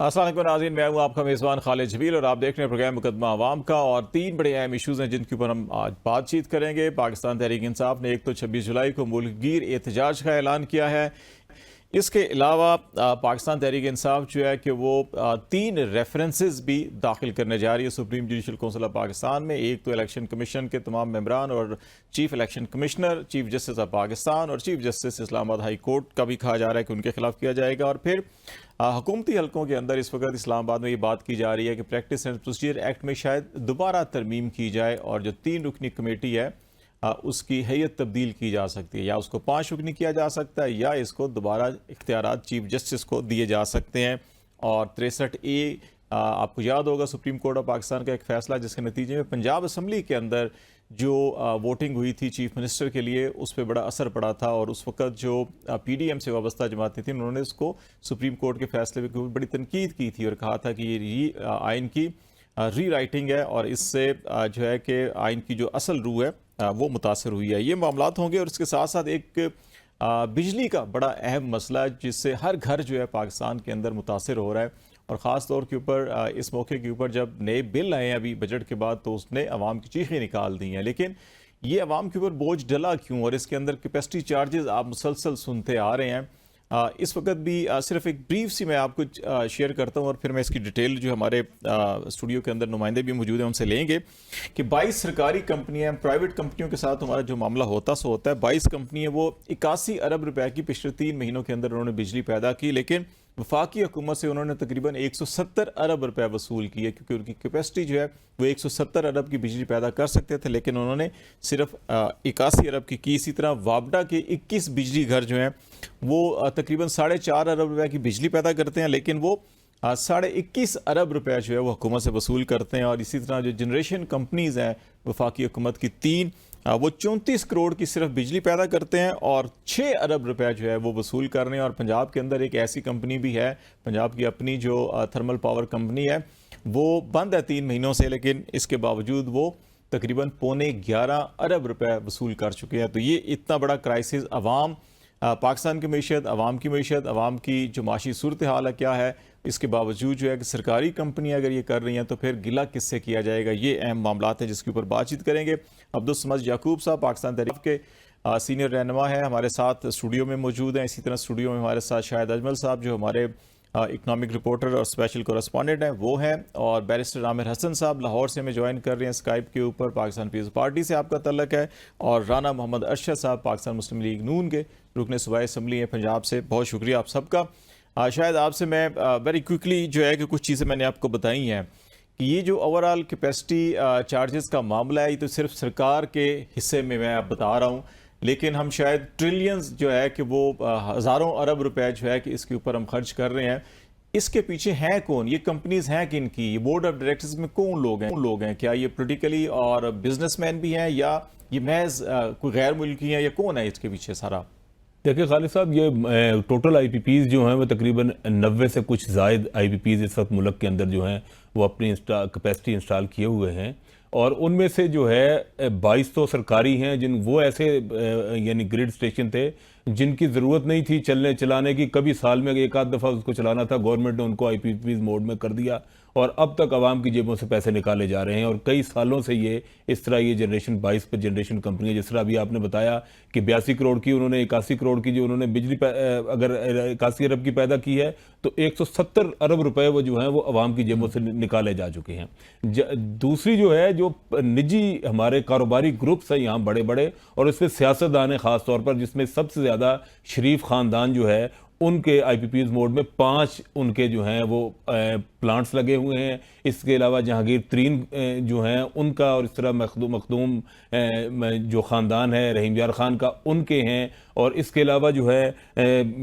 अस्सलाम वालेकुम नाज़रीन, मैं हूं आपका मेज़बान खालिद जबील और आप देख रहे हैं प्रोग्राम मुकदमा आवाम का। और तीन बड़े अहम इशूज़ हैं जिनके ऊपर हम आज बातचीत करेंगे। पाकिस्तान तहरीक इंसाफ ने एक तो 26 जुलाई को मुल्कगीर एहतजाज का ऐलान किया है। इसके अलावा पाकिस्तान तहरीक इंसाफ जो है कि वो तीन रेफरेंसेस भी दाखिल करने जा रही है supreme judicial council of Pakistan में। एक तो इलेक्शन कमीशन के तमाम मेंबरान और chief election commissioner, chief justice of Pakistan और chief justice Islamabad high court का भी कहा जा रहा है कि उनके खिलाफ किया जाएगा। और फिर हुकूमती हलकों के अंदर इस वक्त इस्लामाबाद में ये बात की जा रही है कि प्रैक्टिस एंड प्रोसीजर एक्ट में शायद दोबारा तरमीम की जाए और जो 3 रुकनी कमेटी है उसकी हैयत तब्दील की जा सकती है, या उसको 5 रुकनी किया जा सकता है या इसको दोबारा इख्तियारात चीफ जस्टिस को दिए जा सकते हैं। और 63A आपको याद होगा सुप्रीम कोर्ट ऑफ पाकिस्तान का एक फैसला जिसके नतीजे में पंजाब असम्बली के अंदर जो वोटिंग हुई थी चीफ मिनिस्टर के लिए उस पर बड़ा असर पड़ा था। और उस वक्त जो PDM से वाबस्ता जमातें थी उन्होंने उसको सुप्रीम कोर्ट के फैसले पर बड़ी तनकीद की थी और कहा था कि ये आइन की री राइटिंग है और इससे जो है कि आइन की जो असल रूह है वो मुतासर हुई है। ये मामलात होंगे और इसके साथ साथ एक बिजली का बड़ा अहम मसला है जिससे हर घर जो है पाकिस्तान के अंदर मुतासर हो रहा है। और ख़ास तौर के ऊपर इस मौके के ऊपर जब नए बिल आए हैं अभी बजट के बाद तो उसने अवाम की चीखें निकाल दी हैं। लेकिन ये अवाम के ऊपर बोझ डला क्यों, और इसके अंदर कैपेसिटी चार्जेस आप मुसलसल सुनते आ रहे हैं। इस वक्त भी सिर्फ एक ब्रीफ सी मैं आपको शेयर करता हूं और फिर मैं इसकी डिटेल जो हमारे स्टूडियो के अंदर नुमाइंदे भी मौजूद हैं उनसे लेंगे कि 22 सरकारी कंपनियां, प्राइवेट कंपनियों के साथ हमारा जो मामला होता है 22 कंपनियां वो 81 अरब रुपए की पिछले 3 महीनों के अंदर उन्होंने बिजली पैदा की। लेकिन वफाकी हुकूमत से उन्होंने तकरीबन 170 अरब रुपए वसूल किए क्योंकि उनकी कैपेसिटी जो है वो 170 अरब की बिजली पैदा कर सकते थे, लेकिन उन्होंने सिर्फ 81 अरब की। इसी तरह वापडा के 21 बिजली घर जो हैं वो तकरीबन 4.5 अरब रुपए की बिजली पैदा करते हैं, लेकिन वो 21.5 अरब रुपए जो है वो हुकूमत से वसूल करते हैं। और इसी तरह जो जनरेशन कंपनीज हैं वफाकी हुकूमत की 3 वो 34 करोड़ की सिर्फ बिजली पैदा करते हैं और 6 अरब रुपए जो है वो वसूल कर रहे हैं। और पंजाब के अंदर एक ऐसी कंपनी भी है, पंजाब की अपनी जो थर्मल पावर कंपनी है वो बंद है 3 महीनों से, लेकिन इसके बावजूद वो तकरीबन 11.25 अरब रुपए वसूल कर चुके हैं। तो ये इतना बड़ा क्राइसिस अवाम, पाकिस्तान की मीशत, अवाम की मीशत, अवाम की जो माशी सूरत हाल है क्या है, इसके बावजूद जो है कि सरकारी कंपनियां अगर ये कर रही हैं तो फिर गिला किससे किया जाएगा। ये अहम मामलात हैं जिसके ऊपर बातचीत करेंगे। अब्दुल समद याकूब साहब पाकिस्तान तहरीक के सीनियर रहनुमा है, हमारे साथ स्टूडियो में मौजूद हैं। इसी तरह स्टूडियो में हमारे साथ शाहिद अजमल साहब जो हमारे इकनॉमिक रिपोर्टर और स्पेशल कोरेस्पॉन्डेंट हैं वो हैं, और बैरिस्टर आमिर हसन साहब लाहौर से हमें ज्वाइन कर रहे हैं स्काइप के ऊपर। पाकिस्तान पीपल्स पार्टी से आपका तल्लक है। और राना मोहम्मद अरशद साहब पाकिस्तान मुस्लिम लीग नून के रुकन सूबाई असम्बली हैं पंजाब से। बहुत शुक्रिया आप सबका। शायद आपसे मैं वेरी क्विकली जो है कि कुछ चीज़ें मैंने आपको बताई हैं कि ये जो ओवरऑल कैपेसिटी चार्जेस का मामला है ये तो सिर्फ सरकार के हिस्से में मैं आप बता रहा हूँ, लेकिन हम शायद ट्रिलियंस जो है कि वो हज़ारों अरब रुपए जो है कि इसके ऊपर हम खर्च कर रहे हैं। इसके पीछे हैं कौन, ये कंपनीज हैं किन की, ये बोर्ड ऑफ डायरेक्टर्स में कौन लोग हैं, क्या ये पोलिटिकली और बिजनेसमैन भी हैं या ये महज कोई गैर मुल्की हैं, या कौन है इसके पीछे सारा? देखिए खालिद साहब, ये टोटल IPPs जो हैं वो तकरीबन 90 से कुछ ज़ायद IPPs इस वक्त मुल्क के अंदर जो हैं वो अपनी कैपेसिटी इंस्टॉल किए हुए हैं। और उनमें से जो है 22 तो सरकारी हैं जिन वो ऐसे यानी ग्रिड स्टेशन थे जिनकी ज़रूरत नहीं थी चलाने की। कभी साल में एक आध दफ़ा उसको चलाना था, गवर्नमेंट ने उनको IPPs मोड में कर दिया और अब तक आवाम की जेबों से पैसे निकाले जा रहे हैं। और कई सालों से ये इस तरह ये जनरेशन 22 पर जनरेशन कंपनी, जिस तरह अभी आपने बताया कि 82 करोड़ की उन्होंने 81 करोड़ की जो उन्होंने बिजली अगर 81 अरब की पैदा की है तो 170 अरब रुपए वो जो हैं वो आवाम की जेबों से निकाले जा चुके हैं। दूसरी जो है जो निजी हमारे कारोबारी ग्रुप्स हैं यहाँ बड़े बड़े, और इसमें सियासतदान ख़ास तौर पर जिसमें सबसे ज़्यादा शरीफ ख़ानदान जो है उनके IPPs मोड में 5 उनके जो हैं वो प्लांट्स लगे हुए हैं। इसके अलावा जहांगीर तरीन जो हैं उनका, और इस तरह मखदूम जो ख़ानदान है रहीम यार ख़ान का उनके हैं। और इसके अलावा जो है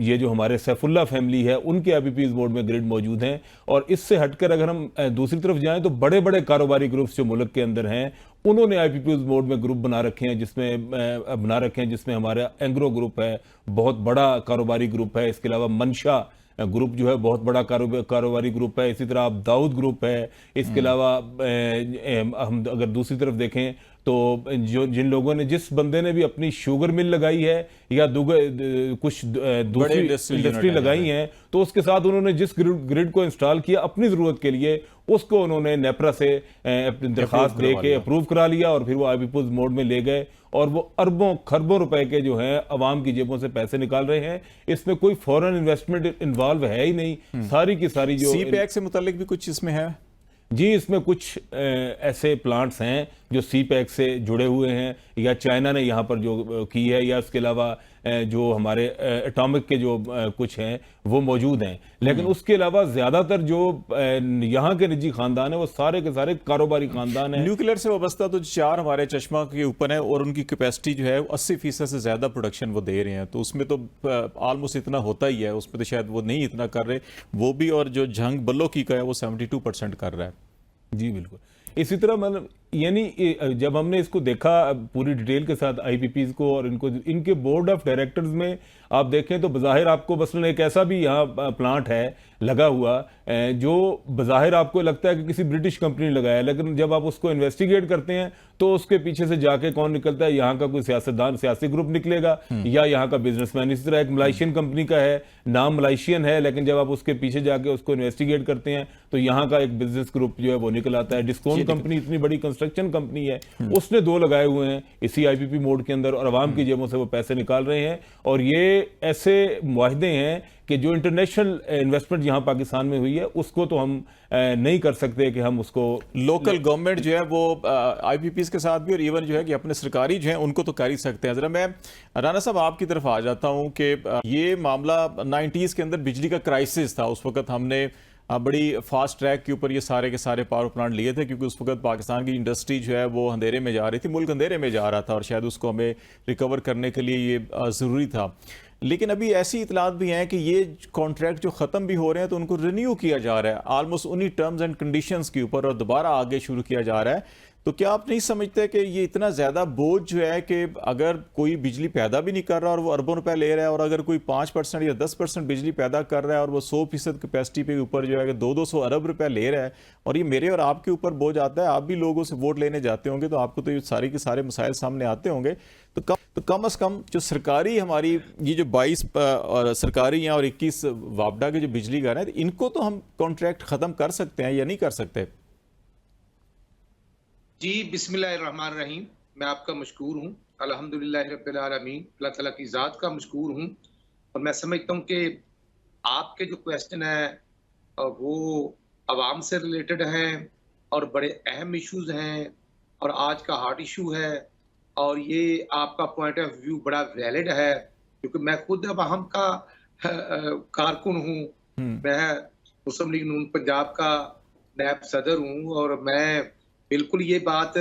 ये जो हमारे सैफुल्ला फैमिली है उनके IPPs मोड में ग्रिड मौजूद हैं। और इससे हटकर अगर हम दूसरी तरफ जाएं तो बड़े बड़े कारोबारी ग्रुप्स जो मुल्क के अंदर हैं उन्होंने IPPs मोड में ग्रुप बना रखे हैं जिसमें हमारा एंग्रो ग्रुप है, बहुत बड़ा कारोबारी ग्रुप है। इसके अलावा मंशा ग्रुप जो है बहुत बड़ा कारोबारी ग्रुप है। इसी तरह आप दाऊद ग्रुप है। इसके अलावा हम अगर दूसरी तरफ देखें तो जो जिन लोगों ने, जिस बंदे ने भी अपनी शुगर मिल लगाई है या कुछ दूसरी इंडस्ट्री लगाई है, तो उसके साथ उन्होंने जिस ग्रिड को इंस्टॉल किया अपनी जरूरत के लिए, उसको उन्होंने नेपरा से अपनी दरखास्त दे के अप्रूव करा लिया और फिर वो आईपीपीएस मोड में ले गए और वो अरबों खरबों रुपए के जो है अवाम की जेबों से पैसे निकाल रहे हैं। इसमें कोई फॉरेन इन्वेस्टमेंट इन्वॉल्व है ही नहीं। सारी की सारी जो सीपैक से मुतालिक भी कुछ इसमें है जी, इसमें कुछ ऐसे प्लांट्स हैं जो सीपैक से जुड़े हुए हैं या चाइना ने यहाँ पर जो की है, या उसके अलावा जो हमारे एटॉमिक के जो कुछ हैं वो मौजूद हैं। लेकिन उसके अलावा ज्यादातर जो यहाँ के निजी खानदान है वो सारे के सारे कारोबारी खानदान हैं। न्यूक्लियर से वाबस्ता तो 4 हमारे चश्मा के ऊपर है और उनकी कैपेसिटी जो है 80% से ज्यादा प्रोडक्शन वो दे रहे हैं, तो उसमें तो ऑलमोस्ट इतना होता ही है, उसमें तो शायद वो नहीं इतना कर रहे वो भी। और जो जंग बल्लो की का है वो 72% कर रहा है। जी बिल्कुल। इसी तरह मतलब यानी जब हमने इसको देखा पूरी डिटेल के साथ आईपीपीज को और इनको, इनके बोर्ड ऑफ डायरेक्टर्स में आप देखें तो बज़ाहिर आपको मसलन एक ऐसा भी यहाँ प्लांट है लगा हुआ जो बज़ाहिर आपको लगता है कि किसी ब्रिटिश कंपनी ने लगाया, लेकिन जब आप उसको इन्वेस्टिगेट करते हैं तो उसके पीछे से जाके कौन निकलता है, यहाँ का कोई सियासतदान, सियासी ग्रुप निकलेगा या यहाँ का बिजनेसमैन। इसी तरह एक मलाइशियन कंपनी का है, नाम मलाइशियन है, लेकिन जब आप उसके पीछे जाके उसको इन्वेस्टिगेट करते हैं तो यहाँ का एक बिजनेस ग्रुप जो है वो निकल आता है। डिस्काउंट कंपनी इतनी बड़ी कंस्ट्रक्शन कंपनी है, उसने 2 लगाए हुए हैं इसी आईपीपी मोड के अंदर और आवाम की जेबों से वो पैसे निकाल रहे हैं। और ये ऐसे मुआहदे हैं कि जो इंटरनेशनल इन्वेस्टमेंट यहाँ पाकिस्तान में हुई है उसको तो हम नहीं कर सकते कि हम उसको लोकल गवर्नमेंट जो है वो आईपीपीज के साथ भी और इवन जो है कि अपने सरकारी जो है उनको तो कर ही सकते हैं। जरा मैं राना साहब आपकी तरफ आ जाता हूँ कि ये मामला 90s के अंदर बिजली का क्राइसिस था। उस वक्त हमने बड़ी फास्ट ट्रैक के ऊपर ये सारे के सारे पावर प्लांट लिए थे क्योंकि उस वक्त पाकिस्तान की इंडस्ट्री जो है वो अंधेरे में जा रही थी, मुल्क अंधेरे में जा रहा था और शायद उसको हमें रिकवर करने के लिए ये ज़रूरी था। लेकिन अभी ऐसी इतलात भी हैं कि ये कॉन्ट्रैक्ट जो ख़त्म भी हो रहे हैं तो उनको रिन्यू किया जा रहा है ऑलमोस्ट उन्हीं टर्म्स एंड कंडीशंस के ऊपर और दोबारा आगे शुरू किया जा रहा है। तो क्या आप नहीं समझते कि ये इतना ज़्यादा बोझ जो है कि अगर कोई बिजली पैदा भी नहीं कर रहा और वो अरबों रुपए ले रहा है और अगर कोई 5% या 10% बिजली पैदा कर रहा है और वो 100% कैपेसिटी पे ऊपर जो है कि 200 अरब रुपए ले रहा है और ये मेरे और आपके ऊपर बोझ आता है। आप भी लोगों से वोट लेने जाते होंगे तो आपको तो ये सारे के सारे मसाइल सामने आते होंगे। तो कम अज़ कम जो सरकारी हमारी ये जो 22 सरकारी हैं और 21 वापडा के जो बिजली घर हैं इनको तो हम कॉन्ट्रैक्ट ख़त्म कर सकते हैं या नहीं कर सकते? जी बिस्मिल्लाहिर्रहमानिर्रहीम। मैं आपका मशकूर हूँ, अल्हम्दुलिल्लाह रब्बिल आलमीन, अल्लाह ताला की ज़ात का मशकूर हूँ। और मैं समझता हूँ कि आपके जो क्वेश्चन है वो आवाम से रिलेटेड हैं और बड़े अहम इश्यूज हैं और आज का हॉट इशू है और ये आपका पॉइंट ऑफ व्यू बड़ा वैलिड है क्योंकि मैं खुद अवाम का कारकुन हूँ। मैं मुस्लिम लीग नून पंजाब का नायब सदर हूँ और मैं बिल्कुल ये बात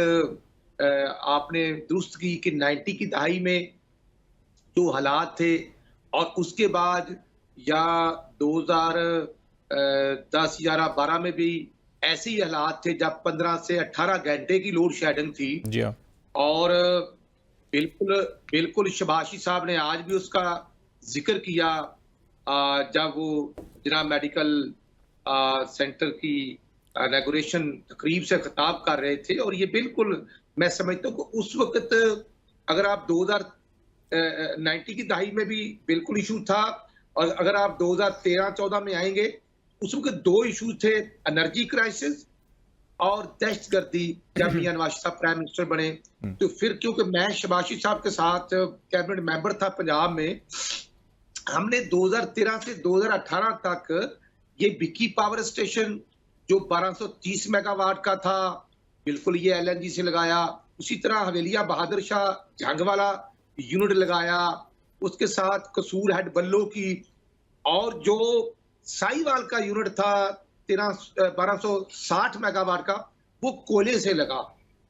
आपने दुरुस्त की कि 90 की दहाई में जो हालात थे और उसके बाद या 2010-11-12 में भी ऐसे ही हालात थे जब 15 से 18 घंटे की लोड शेडिंग थी। जी हाँ। और बिल्कुल शबाशी साहब ने आज भी उसका जिक्र किया जब वो जिला मेडिकल सेंटर की इनॉग्रेशन तकरीब से खिताब कर रहे थे। और ये बिल्कुल मैं समझता हूँ कि उस वक्त अगर आप 2090 की दहाई में भी बिल्कुल इशू था और अगर आप 2013-14 में आएंगे उस वक्त 2 इशू थे, एनर्जी क्राइसिस और दहशतगर्दी। जब मियां नवाज साहब प्राइम मिनिस्टर बने तो फिर क्योंकि मैं शबाशी साहब के साथ कैबिनेट मेंबर था पंजाब में, हमने 2013 से 2018 तक ये बिक्की पावर स्टेशन जो 1230 मेगावाट का था बिल्कुल ये एलएनजी से लगाया। उसी तरह हवेलिया बहादुर शाह जंग वाला यूनिट लगाया, उसके साथ कसूर हेड बल्लो की, और जो साहिवाल का यूनिट था 1260 मेगावाट का वो कोयले से लगा।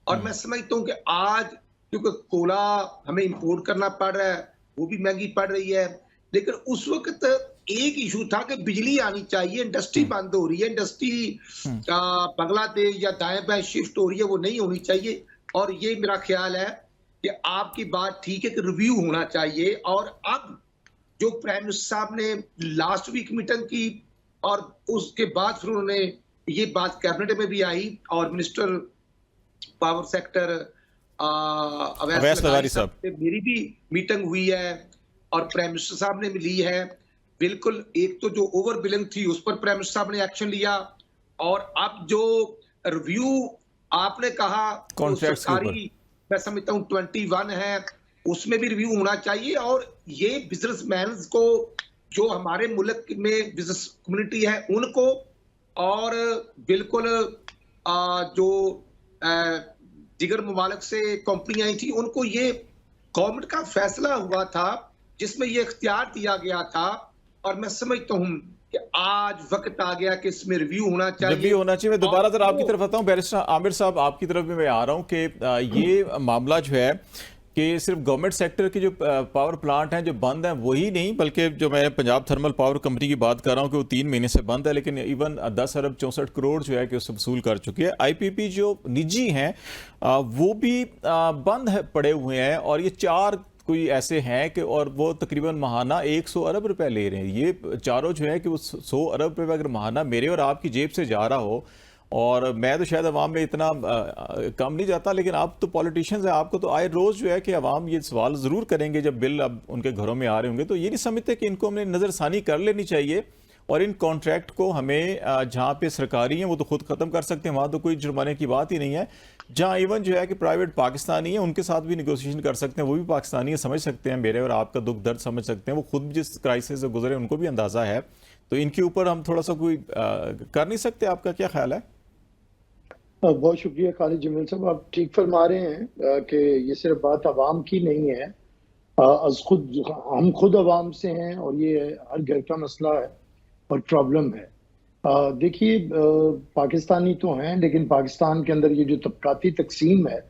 और मैं समझता हूँ कि आज क्योंकि कोयला हमें इंपोर्ट करना पड़ रहा है, वो भी महंगी पड़ रही है, लेकिन उस वक्त एक इशू था कि बिजली आनी चाहिए, इंडस्ट्री बंद हो रही है, इंडस्ट्री बांग्लादेश या दाएं बाएं शिफ्ट हो रही है, वो नहीं होनी चाहिए। और ये मेरा ख्याल है कि आपकी बात ठीक है कि रिव्यू होना चाहिए। और अब जो प्राइम मिनिस्टर साहब ने लास्ट वीक मीटिंग की और उसके बाद फिर उन्होंने ये बात कैबिनेट में भी आई और मिनिस्टर पावर सेक्टर अवैस लगारी साहब से मेरी भी मीटिंग हुई है और प्राइम मिनिस्टर साहब ने मिली है। बिल्कुल, एक तो जो ओवर बिलिंग थी उस पर प्राइम मिनिस्टर साहब ने एक्शन लिया, और अब जो रिव्यू आपने कहा कॉन्ट्रैक्ट्स के ऊपर, सरकारी मैं समझता हूँ 21 है, उसमें भी रिव्यू होना चाहिए। और ये बिजनेसमैन को, जो हमारे मुल्क में बिजनेस कम्युनिटी है उनको, और बिल्कुल जो दिगर ममालिक से कंपनियां आई थी उनको, ये गवर्नमेंट का फैसला हुआ था जिसमें ये इख्तियार दिया गया था। और मैं समझता हूं कि आज वक्त आ गया कि इसमें रिव्यू होना चाहिए, जब भी होना चाहिए। मैं दोबारा जरा आपकी तरफ आता हूं, बैरिस्टर आमिर साहब, आपकी तरफ भी मैं आ रहा हूं कि ये मामला जो है कि सिर्फ गवर्नमेंट सेक्टर की जो पावर प्लांट हैं जो बंद हैं वही नहीं, बल्कि जो मैं पंजाब थर्मल पावर कंपनी की बात कर रहा हूं कि वो 3 महीने से बंद है, लेकिन इवन 10 अरब 64 करोड़ जो है कि उससे वसूल कर चुकी है। आईपीपी जो निजी हैं वो भी बंद है, पड़े हुए हैं, और ये 4 कोई ऐसे हैं कि, और वो तकरीबन माहाना 100 अरब रुपए ले रहे हैं। ये चारों जो है कि वो 100 अरब रुपए अगर माहाना मेरे और आपकी जेब से जा रहा हो, और मैं तो शायद अवाम में इतना कम नहीं जाता, लेकिन आप तो पॉलिटिशियंस हैं, आपको तो आए रोज़ जो है कि अवाम ये सवाल ज़रूर करेंगे जब बिल अब उनके घरों में आ रहे होंगे। तो ये नहीं समझते कि इनको हमने नज़रसानी कर लेनी चाहिए, और इन कॉन्ट्रैक्ट को हमें जहाँ पे सरकारी हैं वो तो खुद ख़त्म कर सकते हैं, वहाँ तो कोई जुर्माने की बात ही नहीं है। जहाँ इवन जो है कि प्राइवेट पाकिस्तानी है उनके साथ भी निगोशिएशन कर सकते हैं, वो भी पाकिस्तानी है, समझ सकते हैं मेरे और आपका दुख दर्द समझ सकते हैं, वो खुद जिस क्राइसिस से गुजरे उनको भी अंदाज़ा है। तो इनके ऊपर हम थोड़ा सा कोई कर नहीं सकते? आपका क्या ख्याल है? बहुत शुक्रिया खालिद जमील साहब, आप ठीक फरमा रहे हैं कि ये सिर्फ बात अवाम की नहीं है। हम खुद अवाम से हैं और ये हर घर का मसला है और प्रॉब्लम है। देखिए, पाकिस्तानी तो हैं, लेकिन पाकिस्तान के अंदर ये जो तबकाती तकसीम है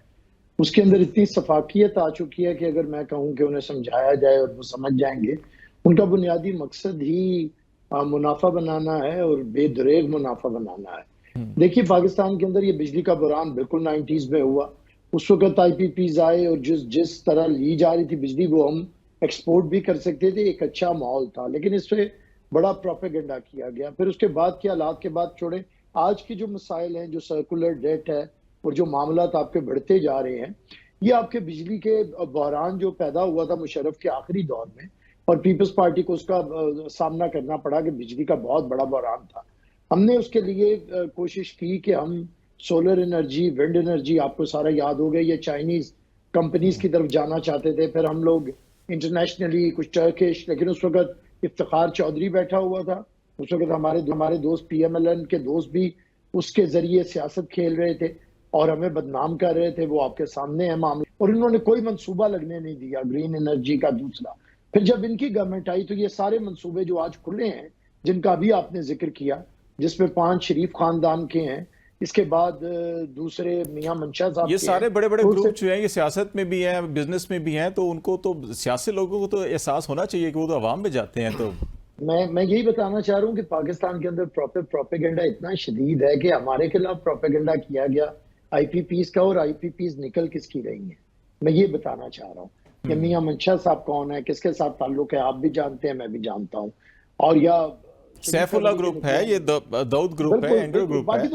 उसके अंदर इतनी सफाकियत आ चुकी है कि अगर मैं कहूँ कि उन्हें समझाया जाए और वो समझ जाएंगे, उनका बुनियादी मकसद ही मुनाफा बनाना है और बेदरेग मुनाफा बनाना है। देखिए, पाकिस्तान के अंदर ये बिजली का बुरान बिल्कुल 90s में हुआ। उस वक्त आईपीपीज आए और जिस तरह ली जा रही थी बिजली वो हम एक्सपोर्ट भी कर सकते थे, एक अच्छा माहौल था, लेकिन इस पे बड़ा प्रोपेगेंडा किया गया। फिर उसके बाद के हालात के बाद छोड़े, आज के जो मसाइल हैं, जो सर्कुलर डेट है और जो मामलात आपके बढ़ते जा रहे हैं, ये आपके बिजली के बहरान जो पैदा हुआ था मुशर्रफ के आखिरी दौर में, और पीपल्स पार्टी को उसका सामना करना पड़ा कि बिजली का बहुत बड़ा बहरान था। हमने उसके लिए कोशिश की कि हम सोलर एनर्जी, विंड एनर्जी, आपको सारा याद हो गया, ये चाइनीज कंपनीज की तरफ जाना चाहते थे। फिर हम लोग इंटरनेशनली कुछ टर्किश, लेकिन उस वक्त इफ्तिखार चौधरी बैठा हुआ था, उस वक्त हमारे दोस्त पीएमएलएन के दोस्त भी उसके जरिए सियासत खेल रहे थे और हमें बदनाम कर रहे थे। वो आपके सामने है मामला, और इन्होंने कोई मंसूबा लगने नहीं दिया ग्रीन एनर्जी का दूसरा। फिर जब इनकी गवर्नमेंट आई तो ये सारे मंसूबे जो आज खुले हैं, जिनका अभी आपने जिक्र किया, जिसमें 5 शरीफ खानदान के हैं, इसके बाद दूसरे मियां मंशा साहब, ये सारे बड़े बड़े ग्रुप जो हैं ये सियासत में भी हैं, बिजनेस में भी हैं, तो उनको तो सियासी लोगों को तो एहसास होना चाहिए कि वो तो अवाम में जाते हैं। तो मैं यही बताना चाह रहा हूँ कि पाकिस्तान के अंदर प्रोपेगेंडा इतना शदीद है कि हमारे खिलाफ प्रोपेगेंडा किया गया आईपीपीज का, और आईपीपीज निकल किसकी रही है, मैं ये बताना चाह रहा हूँ कि मियां मंशा साहब कौन है, किसके साथ ताल्लुक है, आप भी जानते हैं, मैं भी जानता हूँ। और या सैफुल्लाह ग्रुप है, ये दाऊद ग्रुप है, एंड्रो ग्रुप है,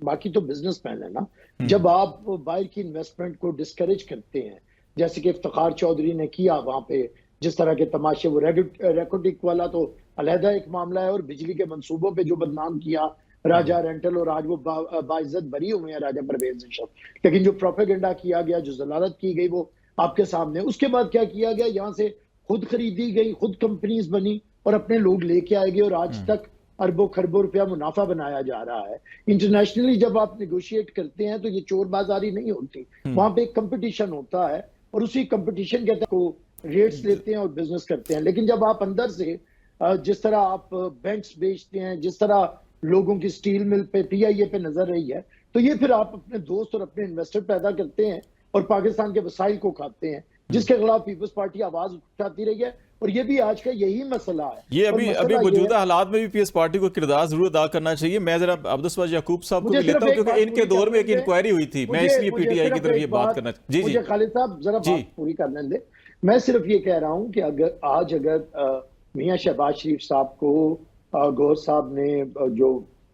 बाकी तो बिजनेसमैन है ना। जब आप बाहर की इन्वेस्टमेंट को डिस्करेज करते हैं, जैसे कि इफ्तिखार चौधरी ने किया वहां पे, जिस तरह के तमाशे, वो रेकोटिक वाला तो अलहदा एक मामला है, और बिजली के मंसूबों पे जो बदनाम किया राजा रेंटल, और आज वो बाइज्जत बरी हुए हैं राजा परवेज अशरफ, लेकिन जो प्रोपेगेंडा किया गया, जो जलालत की गई, वो आपके सामने। उसके बाद क्या किया गया, यहाँ से खुद खरीदी गई, खुद कंपनीज बनी और अपने लोग लेके आए गए, और आज तक अरबों खरबों रुपया मुनाफा बनाया जा रहा है। इंटरनेशनली जब आप निगोशिएट करते हैं तो ये चोर बाजारी नहीं होती, वहां पे एक कंपटीशन होता है, और उसी कंपटीशन के तहत को रेट्स लेते हैं और बिजनेस करते हैं। लेकिन जब आप अंदर से जिस तरह आप बैंक्स बेचते हैं, जिस तरह लोगों की स्टील मिल पे, पीआईए पे नजर रही है, तो ये फिर आप अपने दोस्त और अपने इन्वेस्टर पैदा करते हैं और पाकिस्तान के वसाइल को खाते हैं, जिसके खिलाफ पीपल्स पार्टी आवाज उठाती रही है। और ये भी आज का यही मसला है। ये अभी मौजूदा हालात में भी पीएस पार्टी को किरदार जरूर अदा करना चाहिए। मैं जरा अब्दुल याकूब साहब को भी लेता हूं, क्योंकि इनके दौर में एक इंक्वायरी हुई थी, मैं इसलिए पीटीआई की तरफ ये बात करना। जी जी खालिद साहब, जरा बात पूरी करने दे। मैं सिर्फ ये कह रहा हूं कि अगर मियां शहबाज शरीफ साहब को गौहर साहब ने, जो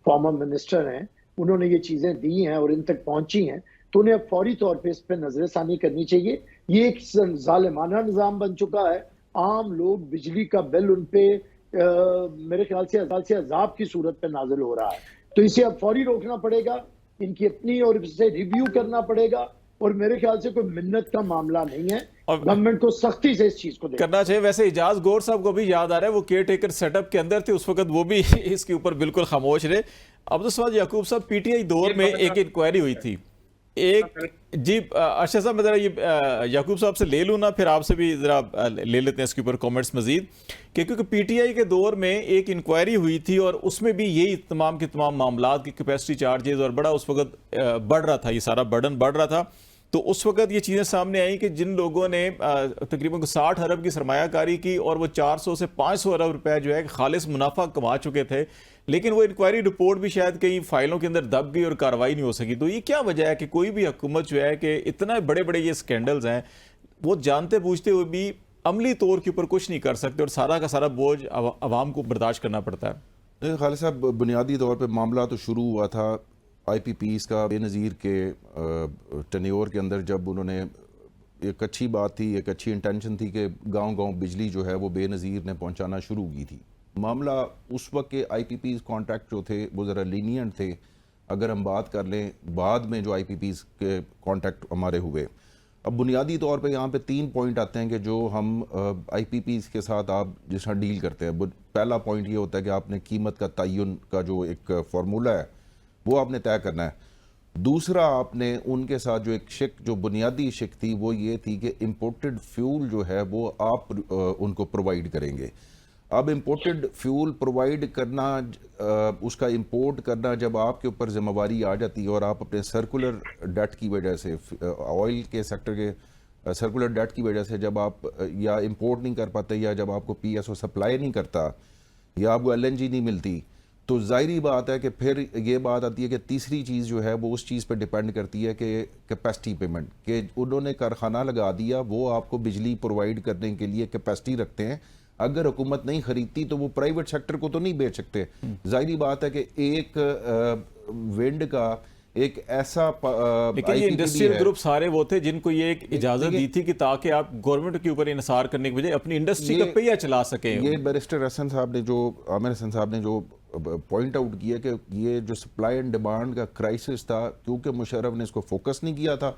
फॉर्मर मिनिस्टर हैं, उन्होंने ये चीजें दी हैं और इन तक पहुंची हैं, तो उन्हें अब फौरी तौर पे इस पर नजरसानी करनी चाहिए। ये एक जालिमाना निज़ाम बन चुका है। आम लोग बिजली का बिल उन पे मेरे ख्याल से अजाब की सूरत पे नाजिल हो रहा है। तो इसे अब फौरी रोकना पड़ेगा, इनकी अपनी और इसे रिव्यू करना पड़ेगा, और मेरे ख्याल से कोई मिन्नत का मामला नहीं है। गवर्नमेंट को सख्ती से इस चीज को करना चाहिए। वैसे इजाज गौर साहब को भी याद आ रहा है, वो केयर टेकर सेटअप के अंदर थे उस वक्त, वो भी इसके ऊपर बिल्कुल खामोश रहे। अब्दुल समाद याकूब साहब, पीटीआई दौर में एक इंक्वायरी हुई थी, एक जी अर्शद साहब, मैं जरा ये याकूब साहब से ले लूँ ना, फिर आपसे भी जरा ले लेते हैं इसके ऊपर कमेंट्स मजीद, क्योंकि पीटीआई के दौर में एक इंक्वायरी हुई थी और उसमें भी यही तमाम के तमाम मामला की कैपेसिटी चार्जेस और बड़ा उस वक्त बढ़ रहा था, ये सारा बर्डन बढ़ रहा था। तो उस वक्त ये चीज़ें सामने आई कि जिन लोगों ने तकरीबन 60 अरब की सरमायाकारी की और वो 400 से 500 अरब रुपए जो है खालिस मुनाफा कमा चुके थे, लेकिन वो इंक्वायरी रिपोर्ट भी शायद कई फाइलों के अंदर दब गई और कार्रवाई नहीं हो सकी। तो ये क्या वजह है कि कोई भी हुकूमत जो है कि इतना बड़े बड़े ये स्कैंडल्स हैं, वो जानते बूझते हुए भी अमली तौर के ऊपर कुछ नहीं कर सकते और सारा का सारा बोझ आवाम को बर्दाश्त करना पड़ता है? खालिद साहब, बुनियादी तौर पर मामला तो शुरू हुआ था IPPs का बेनज़ीर के टेन्योर के अंदर, जब उन्होंने, एक अच्छी बात थी, एक अच्छी इंटेंशन थी कि गांव-गांव बिजली जो है वो बेनज़ीर ने पहुंचाना शुरू की थी। मामला उस वक्त के IPPs कॉन्ट्रैक्ट जो थे वो ज़रा लीनियंट थे। अगर हम बात कर लें बाद में जो IPPs के कॉन्ट्रैक्ट हमारे हुए, अब बुनियादी तौर पे यहाँ पे 3 पॉइंट आते हैं कि जो हम IPPs के साथ आप जिस तरह डील करते हैं। पहला पॉइंट ये होता है कि आपने कीमत का तयन का जो एक फार्मूला है वो आपने तय करना है। दूसरा, आपने उनके साथ जो एक शिक, जो बुनियादी शिक थी वो ये थी कि इम्पोर्टेड फ्यूल जो है वो आप उनको प्रोवाइड करेंगे। अब इम्पोर्टेड फ्यूल प्रोवाइड करना, उसका इंपोर्ट करना जब आपके ऊपर जिम्मेवारी आ जाती है और आप अपने सर्कुलर डेट की वजह से, ऑयल के सेक्टर के सर्कुलर डेट की वजह से जब आप या इंपोर्ट नहीं कर पाते, या जब आपको PSO सप्लाई नहीं करता, या आपको LNG नहीं मिलती, तो जाहिर बात है कि फिर ये बात आती है कि तीसरी चीज़ जो है वो उस चीज़ पर डिपेंड करती है कि कैपेसिटी पेमेंट, कि उन्होंने कारखाना लगा दिया, वो आपको बिजली प्रोवाइड करने के लिए कैपेसिटी रखते हैं। अगर हुकूमत नहीं खरीदती तो वो प्राइवेट सेक्टर को तो नहीं बेच सकते। जाहिर बात है कि एक विंड का एक ऐसा लेकिन ये इंडस्ट्रियल ग्रुप सारे वो थे जिनको ये एक इजाजत दी थी कि ताकि आप गवर्नमेंट के ऊपर इन्हिसार करने के बजाय अपनी इंडस्ट्री का पहिया चला सके। ये बैरिस्टर हसन साहब ने जो, आमिर हसन साहब ने जो पॉइंट आउट किया कि ये जो सप्लाई एंड डिमांड का क्राइसिस था, क्योंकि मुशर्रफ ने इसको फोकस नहीं किया था,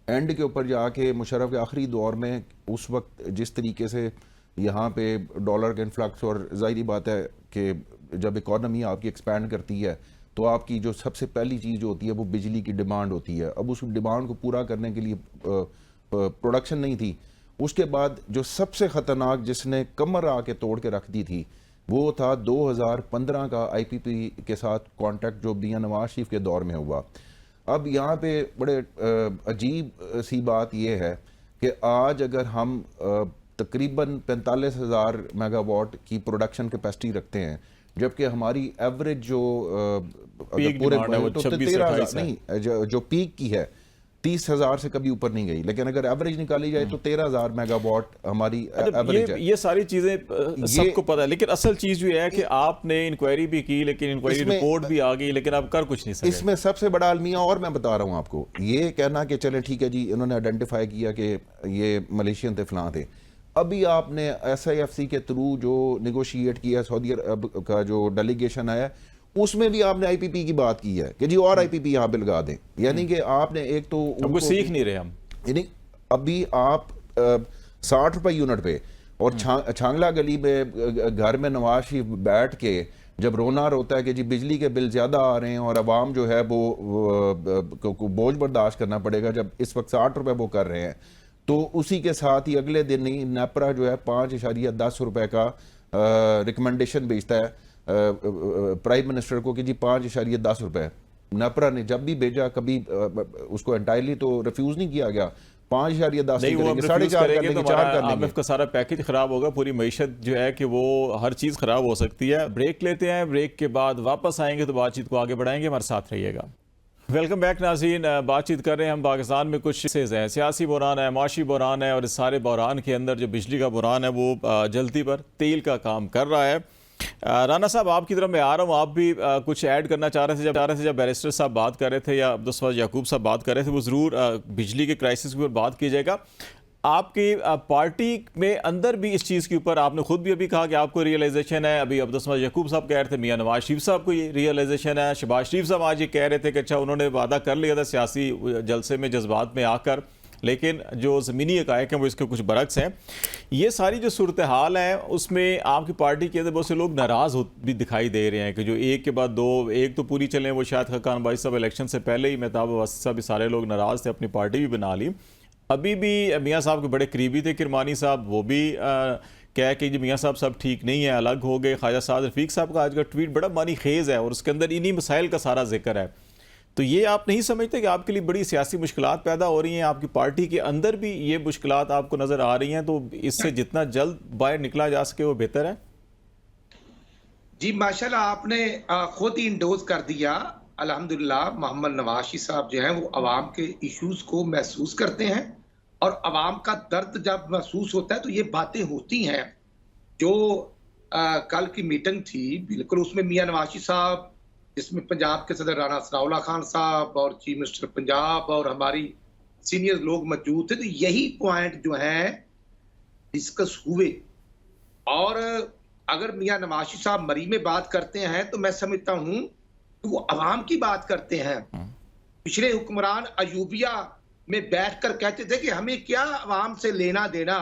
एंड के ऊपर जाके मुशर्रफ के आखिरी दौर में उस वक्त जिस तरीके से यहाँ पे डॉलर का इन्फ्लक्स, और जाहिर बात है कि जब इकॉनमी आपकी एक्सपैंड करती है तो आपकी जो सबसे पहली चीज़ जो होती है वो बिजली की डिमांड होती है। अब उस डिमांड को पूरा करने के लिए प्रोडक्शन नहीं थी। उसके बाद जो सबसे ख़तरनाक जिसने कमर आके तोड़ के रख दी थी वो था 2015 का IPP के साथ कॉन्ट्रैक्ट जो मियां नवाज शरीफ के दौर में हुआ। अब यहाँ पे बड़े अजीब सी बात यह है कि आज अगर हम तकरीबन 45,000 मेगावाट की प्रोडक्शन कैपेसिटी रखते हैं, जबकि हमारी एवरेज जो पूरे तो 13,000 नहीं, जो पीक की है 30,000 से कभी ऊपर नहीं गई, लेकिन अगर एवरेज निकाली जाए तो 13,000 मेगावाट हमारी एवरेज है। ये सारी चीजें सबको पता है, लेकिन असल चीज ये है कि आपने इंक्वायरी भी की, लेकिन इंक्वायरी रिपोर्ट भी आ गई, लेकिन आप कर कुछ नहीं सकते। इसमें सबसे बड़ा अलमिया, और मैं बता रहा हूं आपको, ये कहना कि चले ठीक है जी, इन्होंने आइडेंटिफाई किया कि ये मलेशियन थे, फलां थे। अभी आपने SIFC के थ्रू जो निगोशिएट किया, सऊदी अरब का जो डेलीगेशन आया, उसमें भी आपने IPP की बात की है कि जी और IPP यहाँ पे लगा दें। यानी कि आपने एक तो उनको सीख नहीं रहे हम, यानी अभी आप 60 रुपए यूनिट पे और छांगला गली में घर में नवाज शरीफ बैठ के जब रोना रोता है कि जी बिजली के बिल ज़्यादा आ रहे हैं और अवाम जो है वो बोझ बर्दाश्त करना पड़ेगा, जब इस वक्त 60 रुपए वो कर रहे हैं, तो उसी के साथ ही अगले दिन ही नेपरा जो है 5.10 रुपए का रिकमेंडेशन भेजता है प्राइम मिनिस्टर को कि जी 5.10 रुपए। नेपरा ने जब भी भेजा कभी उसको एंटायरली तो रिफ्यूज नहीं किया गया, 5.10 नहीं, वो 4.5 का सारा पैकेज खराब होगा, पूरी मईशत जो है कि वो हर चीज खराब हो सकती है। ब्रेक लेते हैं, ब्रेक के बाद वापस आएंगे तो बातचीत को आगे बढ़ाएंगे, हमारे साथ रहिएगा। वेलकम बैक नाज़रीन, बातचीत कर रहे हैं हम पाकिस्तान में कुछ हैं, सियासी बहरान है, माशी बहरान है, और इस सारे बहरान के अंदर जो बिजली का बहरान है वो जल्दी पर तेल का काम कर रहा है। राना साहब, आपकी तरफ मैं आ रहा हूँ, आप भी कुछ ऐड करना चाह रहे थे जब बैरिस्टर साहब बात कर रहे थे या अब्दुल याकूब साहब बात कर रहे थे, वो ज़रूर बिजली के क्राइसिस के ऊपर बात की जाएगा। आपकी पार्टी में अंदर भी इस चीज़ के ऊपर आपने खुद भी अभी कहा कि आपको रियलाइजेशन है, अभी अब्दुल याकूब साहब कह रहे थे, मियां नवाज शरीफ साहब को ये रियलाइजेशन है, शहबाज शरीफ साहब आज ये कह रहे थे कि अच्छा उन्होंने वादा कर लिया था सियासी जलसे में जज्बात में आकर, लेकिन जो ज़मीनी हक़ाइक़ हैं वो इसके कुछ बरक्स हैं। ये सारी जो सूरत हाल है उसमें आपकी पार्टी के अंदर बहुत से लोग नाराज़ भी दिखाई दे रहे हैं कि जो एक के बाद दो, एक तो पूरी चलें, वो शायद खान बाई साहब इलेक्शन से पहले ही मेहताब अब्बासी साहब सारे लोग नाराज़ थे, अपनी पार्टी भी बना ली। अभी भी मियाँ साहब के बड़े करीबी थे किरमानी साहब, वो भी कह कि मियाँ साहब सब ठीक नहीं है, अलग हो गए। ख्वाजा साद रफीक साहब का आज का ट्वीट बड़ा मानी खेज़ है और उसके अंदर इन्हीं मसाइल का सारा जिक्र है। तो ये आप नहीं समझते कि आपके लिए बड़ी सियासी मुश्किलात पैदा हो रही हैं, आपकी पार्टी के अंदर भी ये मुश्किलात आपको नज़र आ रही हैं, तो इससे जितना जल्द बाहर निकला जा सके वो बेहतर है? जी माशाल्लाह, आपने खुद ही इंडोज कर दिया। अल्हम्दुलिल्लाह मोहम्मद नवाज साहब जो हैं वो अवाम के इश्यूज को महसूस करते हैं और अवाम का दर्द जब महसूस होता है तो ये बातें होती हैं। जो कल की मीटिंग थी, बिल्कुल उसमें मियां नवाज साहब, जिसमें पंजाब के सदर राणा सनाउल्लाह खान साहब और चीफ मिनिस्टर पंजाब और हमारी सीनियर लोग मौजूद थे, तो यही पॉइंट जो है डिस्कस हुए। और अगर मियां नवाज साहब मरी में बात करते हैं तो मैं समझता हूं कि वो अवाम की बात करते हैं। पिछले हुक्मरान अयूबिया में बैठकर कहते थे कि हमें क्या अवाम से लेना देना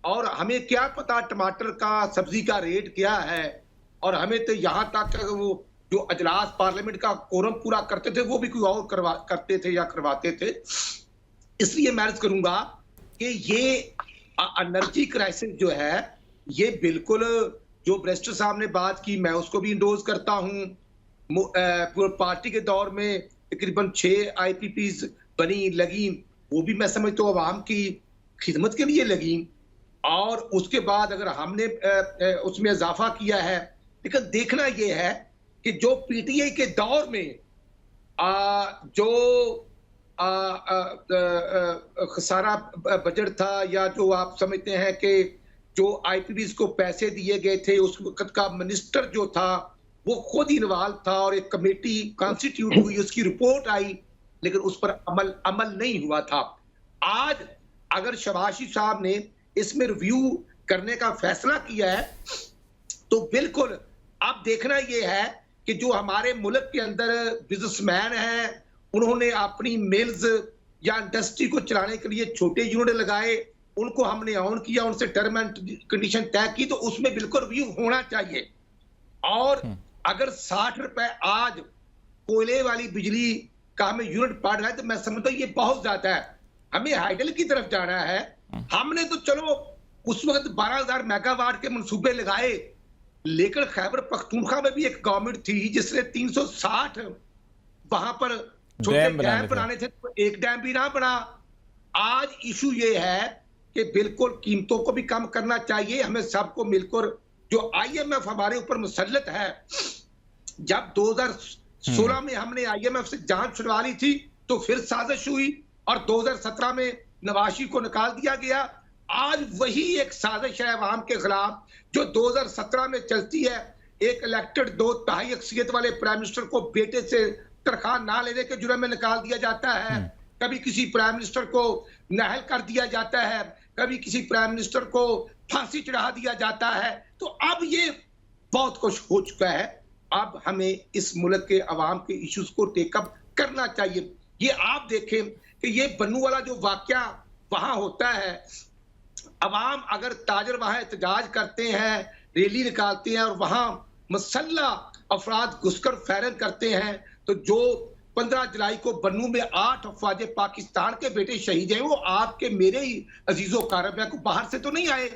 और हमें क्या पता टमाटर का, सब्जी का रेट क्या है, और हमें तो यहां तक वो जो अजलास पार्लियामेंट का कोरम पूरा करते थे वो भी कोई और करते थे या करवाते थे। इसलिए मैं अर्ज करूंगा कि ये एनर्जी क्राइसिस जो है, ये बिल्कुल जो बैरिस्टर साहब ने बात की मैं उसको भी इंडोज करता हूं। पूरे पार्टी के दौर में तकरीबन 6 IPPs बनी लगी, वो भी मैं समझता हूँ अवाम की खिदमत के लिए लगी, और उसके बाद अगर हमने उसमें इजाफा किया है। लेकिन देखना यह है कि जो PTI के दौर में जो खसारा बजट था, या जो आप समझते हैं कि जो IPPs को पैसे दिए गए थे, उस वक्त का मिनिस्टर जो था वो खुद इन्वॉल्व था और एक कमेटी कॉन्स्टिट्यूट हुई, उसकी रिपोर्ट आई, लेकिन उस पर अमल नहीं हुआ था। आज अगर शहबाज शरीफ साहब ने इसमें रिव्यू करने का फैसला किया है तो बिल्कुल अब देखना यह है कि जो हमारे मुल्क के अंदर बिजनेसमैन हैं, उन्होंने अपनी मिल्स या इंडस्ट्री को चलाने के लिए छोटे यूनिट लगाए, उनको हमने ऑन किया, उनसे टर्म एंड कंडीशन तय की, तो उसमें बिल्कुल रिव्यू होना चाहिए। और अगर 60 रुपए आज कोयले वाली बिजली का हमें यूनिट पड़ रहा है तो मैं समझता हूँ ये बहुत ज्यादा है। हमें हाइडल की तरफ जाना है। हमने तो चलो उस वक्त 12,000 मेगावाट के मंसूबे लगाए, लेकिन खैबर पख्तूनख्वा में भी एक गवर्नमेंट थी जिसने 360 वहां पर छोटे डैम बनाने थे, तो एक डैम भी ना बना। आज इशू ये है कि बिल्कुल कीमतों को भी कम करना चाहिए। हमें सबको मिलकर, जो IMF हमारे ऊपर मुसल्लत है, जब 2016 में हमने IMF से जांच छुड़वा ली थी तो फिर साजिश हुई और 2017 में नवाज शरीफ को निकाल दिया गया। आज वही एक साजिश है अवाम के खिलाफ जो 2017 में चलती है। एक इलेक्टेड 2/3 अक्सियत वाले प्राइम मिनिस्टर को बेटे से तनख्वाह ना लेने के जुर्म में निकाल दिया जाता है, कभी किसी प्राइम मिनिस्टर को नाअहल कर दिया जाता है, कभी किसी प्राइम मिनिस्टर को फांसी चढ़ा दिया जाता है। तो अब ये बहुत कुछ हो चुका है। अब हमें इस मुल्क के अवाम के इश्यूज को टेकअप करना चाहिए। ये आप देखें कि ये बन्नू वाला जो वाकया वहां होता है, अवाम अगर ताजर वहां एहतजाज करते हैं, रैली निकालते हैं और वहां मसल्ला अफराद घुसकर फायरिंग करते हैं, तो जो 15 जुलाई को बन्नू में 8 अफवाज पाकिस्तान के बेटे शहीद हैं, वो आपके मेरे ही अजीजों कारब हैं, को बाहर से तो नहीं आए।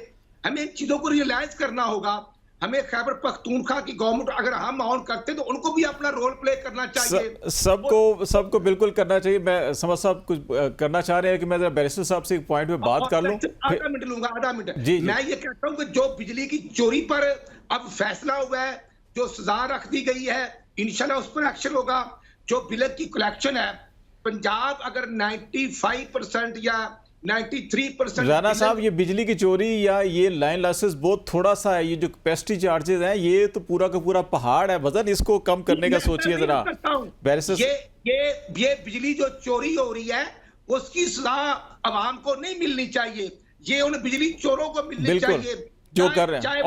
हमें इन चीजों को रियलाइज करना होगा। हमें खैबर पख्तूनख्वा की गवर्नमेंट अगर हम ऑन करते तो उनको भी अपना रोल प्ले करना चाहिए। सबको बिल्कुल करना चाहिए। मैं समझ साहब कुछ करना चाह रहे हैं कि मैं जरा बैरिस्टर साहब से एक पॉइंट पे बात कर लूं। आधा मिनट लूंगा, आधा मिनट। जी। मैं ये कहता हूं कि जो बिजली की चोरी पर अब फैसला हुआ है, जो सजा रख दी गई है, इंशाल्लाह उस पर एक्शन होगा। जो बिल की कलेक्शन है, पंजाब अगर 95% या 93%। राना साहब, ये बिजली की चोरी या ये लाइन लॉसेस बहुत थोड़ा सा है, ये जो कैपेसिटी चार्जेस हैं ये तो पूरा का पूरा पहाड़ है वजन, इसको कम करने का सोचिए जरा। बैरिस्टर ये बिजली जो चोरी हो रही है उसकी सजा आवाम को नहीं मिलनी चाहिए, ये उन बिजली चोरों को मिलनी चाहिए जो कर रहे हैं।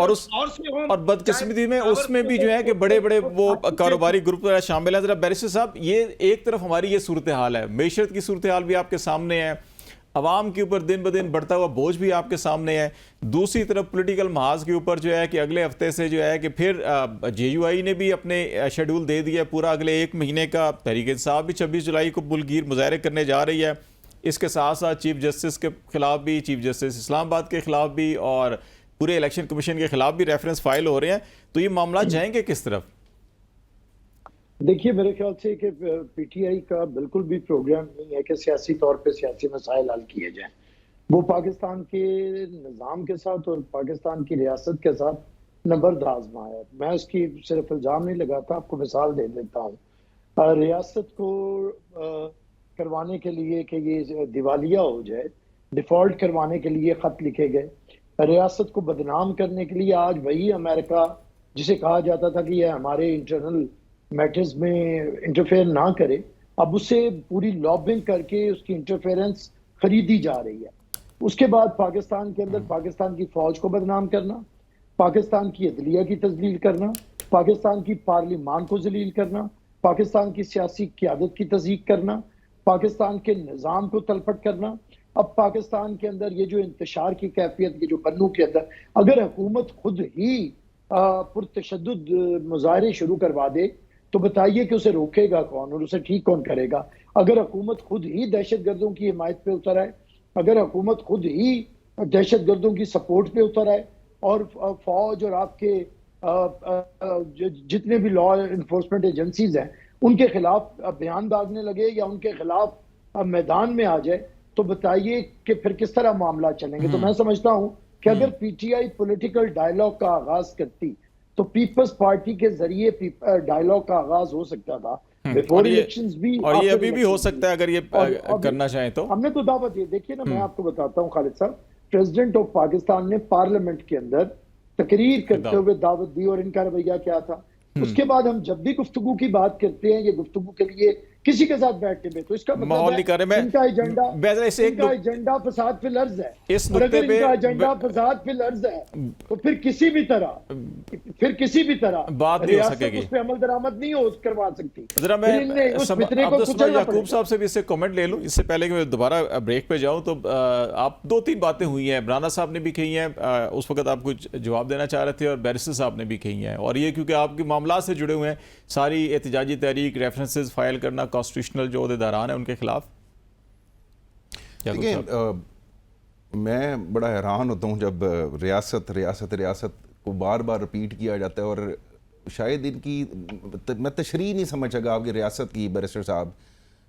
और बदकिस्मती में उसमें भी जो है कि बड़े बड़े वो कारोबारी ग्रुप शामिल है। जरा बैरिस्टर साहब, ये एक तरफ हमारी ये सूरत हाल है, मैशत की सूरत हाल भी आपके सामने है, अवाम के ऊपर दिन ब दिन बढ़ता हुआ बोझ भी आपके सामने है, दूसरी तरफ पॉलिटिकल महाज के ऊपर जो है कि अगले हफ्ते से जो है कि फिर JUI ने भी अपने शेड्यूल दे दिया पूरा अगले 1 महीने का। तहरीक इंसाफ भी 26 जुलाई को मुल्कगीर मुजाहरे करने जा रही है। इसके साथ साथ चीफ जस्टिस के खिलाफ भी, चीफ जस्टिस इस्लामाबाद के खिलाफ भी और पूरे इलेक्शन कमीशन के खिलाफ भी रेफरेंस फाइल हो रहे हैं। तो ये मामला जाएंगे किस तरफ? देखिए, मेरे ख्याल से कि PTI का बिल्कुल भी प्रोग्राम नहीं है कि सियासी तौर पे सियासी मसाइल हल किए जाएं। वो पाकिस्तान के निज़ाम के साथ और पाकिस्तान की रियासत के साथ नबर्द आजमा है। मैं उसकी सिर्फ इल्ज़ाम नहीं लगाता, आपको मिसाल दे देता हूँ। रियासत को करवाने के लिए कि ये दिवालिया हो जाए, डिफॉल्ट करवाने के लिए ख़त लिखे गए, रियासत को बदनाम करने के लिए आज वही अमेरिका जिसे कहा जाता था कि यह हमारे इंटरनल मैटर्स में इंटरफेयर ना करे, अब उसे पूरी लॉबिंग करके उसकी इंटरफेरेंस खरीदी जा रही है। उसके बाद पाकिस्तान के अंदर पाकिस्तान की फौज को बदनाम करना, पाकिस्तान की अदलिया की तजलील करना, पाकिस्तान की पार्लिमान को जलील करना, पाकिस्तान की सियासी क़यादत की तज़यीक़ करना, पाकिस्तान के निज़ाम को तलपट करना। अब पाकिस्तान के अंदर ये जो इंतशार की कैफियत, ये जो पन्नू के अंदर अगर हुकूमत खुद ही पुरतशद्दुद मुजाहरे शुरू करवा दे तो बताइए कि उसे रोकेगा कौन और उसे ठीक कौन करेगा? अगर हुकूमत खुद ही दहशतगर्दों की हिमायत पे उतर आए, अगर हुकूमत खुद ही दहशतगर्दों की सपोर्ट पे उतर आए और फौज और आपके जितने भी लॉ इन्फोर्समेंट एजेंसीज हैं उनके खिलाफ बयान दागने लगे या उनके खिलाफ मैदान में आ जाए, तो बताइए कि फिर किस तरह मामला चलेंगे। तो मैं समझता हूं कि अगर PTI पॉलिटिकल डायलॉग का आगाज करती तो पीपल्स पार्टी के जरिए डायलॉग का आगाज हो सकता था बिफोर इलेक्शंस भी, और ये अभी भी हो सकता है अगर ये करना चाहें तो। हमने तो दावत दी, देखिए ना, मैं आपको बताता हूँ खालिद साहब, प्रेसिडेंट ऑफ पाकिस्तान ने पार्लियामेंट के अंदर तकरीर करते हुए दावत दी और इनका रवैया क्या था। उसके बाद हम जब भी गुफ्तगू की बात करते हैं, ये गुफ्तगू के लिए किसी के साथ बैठने में, तो इसका मतलब है इनका एजेंडा फसाद फिल अर्ज है। और अगर इनका एजेंडा फसाद फिल अर्ज है तो फिर किसी भी तरह बात नहीं हो सकेगी, उस पे अमल दरामद नहीं हो करवा सकती। जरा मैं याकूब साहब से भी इससे कमेंट ले लूं इससे पहले कि मैं दोबारा ब्रेक पे जाऊं। तो आप 2-3 बातें हुई हैं, राना साहब ने भी कही हैं, उस वक्त आप कुछ जवाब देना चाह रहे थे, और बैरिस्टर साहब ने भी कही हैं, और ये क्योंकि आपके मामला से जुड़े हुए हैं, सारी एहतजाजी तहरीक, रेफरेंसेस फाइल करना कॉन्स्टिट्यूशनल जो अहदेदारान है उनके खिलाफ। देखिए, मैं बड़ा हैरान होता हूँ जब रियासत को बार बार रिपीट किया जाता है, और शायद इनकी मैं तशरीह नहीं समझ सका आपकी रियासत की, बैरिस्टर साहब,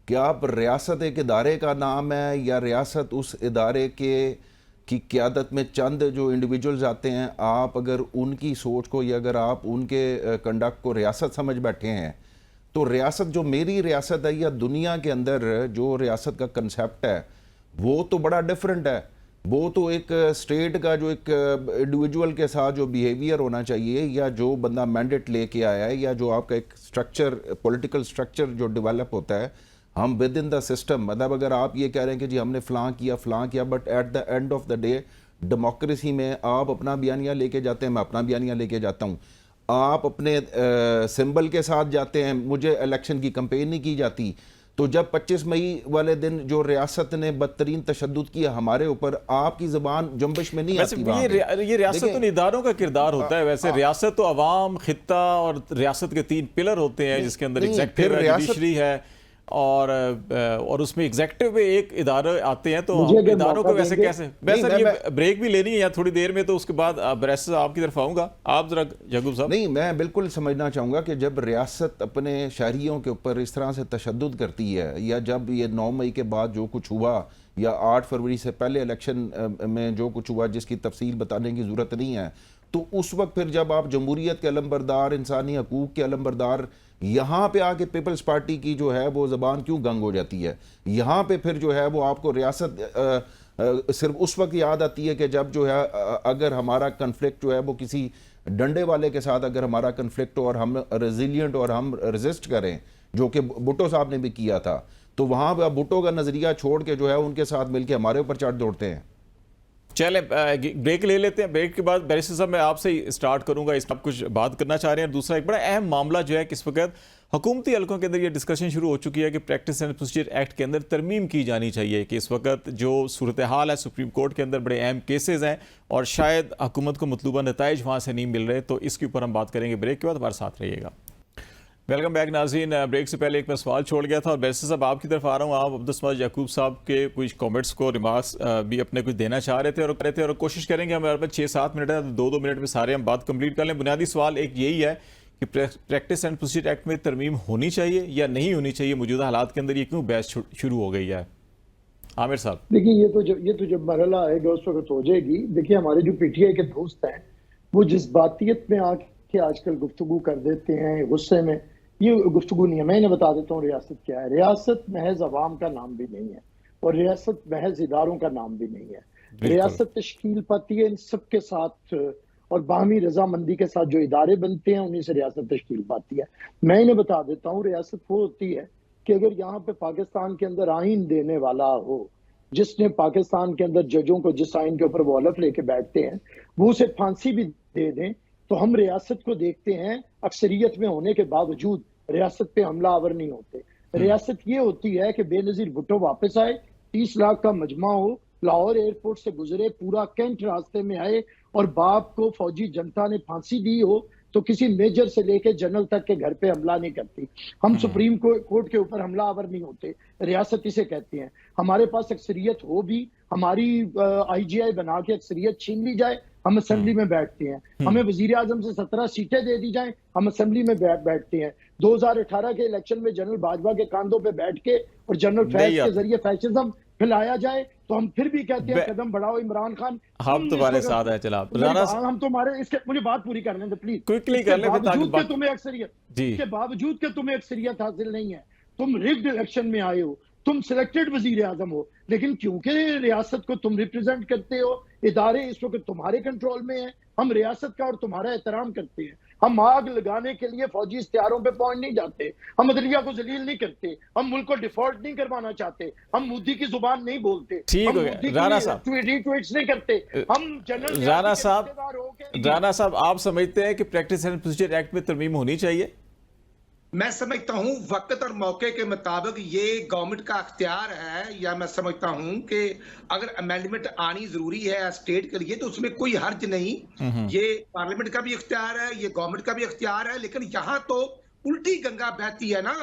कि आप रियासत एक इदारे का नाम है या रियासत उस इदारे की क़यादत में चंद जो इंडिविजुअल्स आते हैं, आप अगर उनकी सोच को या अगर आप उनके कंडक्ट को रियासत समझ बैठे हैं, तो रियासत जो मेरी रियासत है या दुनिया के अंदर जो रियासत का कंसेप्ट है वो तो बड़ा डिफरेंट है। वो तो एक स्टेट का जो एक इंडिविजुअल के साथ जो बिहेवियर होना चाहिए, या जो बंदा मैंडेट लेके आया है, या जो आपका एक स्ट्रक्चर, पॉलिटिकल स्ट्रक्चर जो डेवलप होता है, हम विद इन द सिस्टम, मतलब अगर आप ये कह रहे हैं कि जी हमने फ़लाँ किया, but at the end of the day democracy में आप अपना बयानिया लेके जाते हैं, मैं अपना बयानिया लेके जाता हूँ, आप अपने सिंबल के साथ जाते हैं, मुझे इलेक्शन की कैंपेन नहीं की जाती। तो जब 25 मई वाले दिन जो रियासत ने बदतरीन तशद्दुद किया हमारे ऊपर, आपकी ज़बान जुम्बिश में नहीं आती। ये रियासत तो इदारों का किरदार होता है। वैसे रियासत तो अवाम, खित्ता और रियासत के 3 पिलर होते हैं, जिसके अंदर एग्जेक्टिव है, जुडिशरी है, और उसमें एग्जेक्टिव में एक इदारे आते हैं। तो इदारों को वैसे कैसे, वैसे ये ब्रेक भी लेनी है या थोड़ी देर में, तो उसके बाद बैरिस्टर आपकी तरफ आऊंगा। आप जरा याकूब साहब। नहीं, मैं बिल्कुल समझना चाहूँगा कि जब रियासत अपने शहरियों के ऊपर इस तरह से तशद्दुद करती है, या जब ये 9 मई के बाद जो कुछ हुआ, या 8 फरवरी से पहले इलेक्शन में जो कुछ हुआ, जिसकी तफसील बताने की ज़रूरत नहीं है, तो उस वक्त फिर जब आप जमहूरियत के अलमबरदार, इंसानी हकूक़ के अलमबरदार, यहाँ पे आके पीपल्स पार्टी की जो है वो ज़बान क्यों गंग हो जाती है? यहाँ पे फिर जो है वो आपको रियासत सिर्फ उस वक्त याद आती है कि जब जो है अगर हमारा कन्फ्लिक्ट जो है वो किसी डंडे वाले के साथ अगर हमारा कन्फ्लिक्ट हो और हम रेजिलियंट और हम रेजिस्ट करें, जो कि भुट्टो साहब ने भी किया था, तो वहाँ पर भुट्टो का नज़रिया छोड़ के जो है उनके साथ मिलके हमारे ऊपर चढ़ दौड़ते हैं। चले ब्रेक ले लेते हैं। ब्रेक के बाद बैरिस्टर साहब मैं आपसे ही स्टार्ट करूंगा, इस आप कुछ बात करना चाह रहे हैं। दूसरा एक बड़ा अहम मामला जो है कि इस वक्त हुकूमती हलकों के अंदर ये डिस्कशन शुरू हो चुकी है कि प्रैक्टिस एंड प्रोसीजर एक्ट के अंदर तरमीम की जानी चाहिए, कि इस वक्त जो सूरत हाल है सुप्रीम कोर्ट के अंदर बड़े अहम केसेस हैं और शायद हुकूमत को मतलूबा नताइज वहाँ से नहीं मिल रहे। तो इसके ऊपर हम बात करेंगे ब्रेक के बाद, हमारे साथ रहिएगा। वेलकम बैक नाज़रीन। ब्रेक से पहले एक मैं सवाल छोड़ गया था और बैरिस्टर साहब आपकी तरफ आ रहा हूँ। आप अब्दुल समाद याकूब साहब के कुछ कमेंट्स को रिमार्क्स भी अपने कुछ देना चाह रहे थे और कोशिश करेंगे हमारे पास 6-7 मिनट है तो 2-2 मिनट में सारे हम बात कंप्लीट कर लें। बुनियादी सवाल एक यही है कि प्रैक्टिस एंड प्रोसीजर एक्ट में तरमीम होनी चाहिए या नहीं होनी चाहिए? मौजूदा हालात के अंदर ये क्यों बहस शुरू हो गई है? आमिर साहब देखिए, ये तो जब मरहला आएगा उस वक्त हो जाएगी। देखिए, हमारे जो पीटीआई के दोस्त हैं वो जिस बातियत में आके आजकल गुफ्तगू कर देते हैं, गुस्से में, ये गुफ्तगू नहीं है। मैं इन्हें बता देता हूँ रियासत क्या है। रियासत महज अवाम का नाम भी नहीं है और रियासत महज इदारों का नाम भी नहीं है। रियासत तश्कील पाती है इन सबके साथ और बाहमी रजामंदी के साथ जो इदारे बनते हैं उन्हीं से रियासत तश्कील पाती है। मैं इन्हें बता देता हूँ, रियासत वो होती है कि अगर यहाँ पे पाकिस्तान के अंदर आइन देने वाला हो, जिसने पाकिस्तान के अंदर जजों को जिस आइन के ऊपर वो हलफ लेके बैठते हैं वो उसे फांसी भी दे दें, तो हम रियासत को देखते हैं अक्सरियत में होने के बावजूद रियासत पे हमला आवर नहीं होते। रियासत ये होती है कि बेनजीर भुट्टो वापस आए, 30 लाख का मजमा हो, लाहौर एयरपोर्ट से गुजरे, पूरा कैंट रास्ते में आए और बाप को फौजी जनता ने फांसी दी हो तो किसी मेजर से लेके जनरल तक के घर पे हमला नहीं करती। हम सुप्रीम कोर्ट के ऊपर हमला आवर नहीं होते। रियासत इसे कहती हैं। हमारे पास अक्सरियत हो भी, हमारी आईजीआई बना के अक्सरियत छीन ली जाए, हम असेंबली में बैठते हैं। हमें वजीर आजम से 17 सीटें दे दी जाएं, हम असेंबली में बैठते हैं। 2018 के इलेक्शन में जनरल बाजवा के कांधों पे बैठ के और जनरल फैज के जरिए फैशिज्म फैलाया जाए तो हम फिर भी कहते हैं कदम बढ़ाओ इमरान खान। हम तुम्हारे साथ है। चला हम तुम्हारे इसके, मुझे बात पूरी करने दो प्लीज। क्विकली कर ले। तुम्हें अक्सरियत के बावजूद के तुम्हें अक्सरियत हासिल नहीं है, तुम रिग्ड इलेक्शन में आए हो, तुम सिलेक्टेड वजीर आजम हो, लेकिन क्योंकि रियासत को तुम रिप्रेजेंट करते हो, इदारे इस वक्त तुम्हारे कंट्रोल में है, हम रियासत का और तुम्हारा एहतराम करते हैं। हम आग लगाने के लिए फौजी इश्तिहारों पे पहुंच नहीं जाते, हम अदलिया को जलील नहीं करते, हम मुल्क को डिफॉल्ट नहीं करवाना चाहते, हम मोदी की जुबान नहीं बोलते, ठीक हो गया। राणा साहब रीट्वीट्स नहीं करते, हम जनरल राणा साहब आप समझते हैं कि प्रैक्टिस एंड प्रोसीजर एक्ट में तरमीम होनी चाहिए? मैं समझता हूं वक्त और मौके के मुताबिक ये गवर्नमेंट का अख्तियार है, या मैं समझता हूं कि अगर अमेंडमेंट आनी जरूरी है स्टेट के लिए तो उसमें कोई हर्ज नहीं। ये पार्लियामेंट का भी अख्तियार है, ये गवर्नमेंट का भी अख्तियार है, लेकिन यहाँ तो उल्टी गंगा बहती है ना।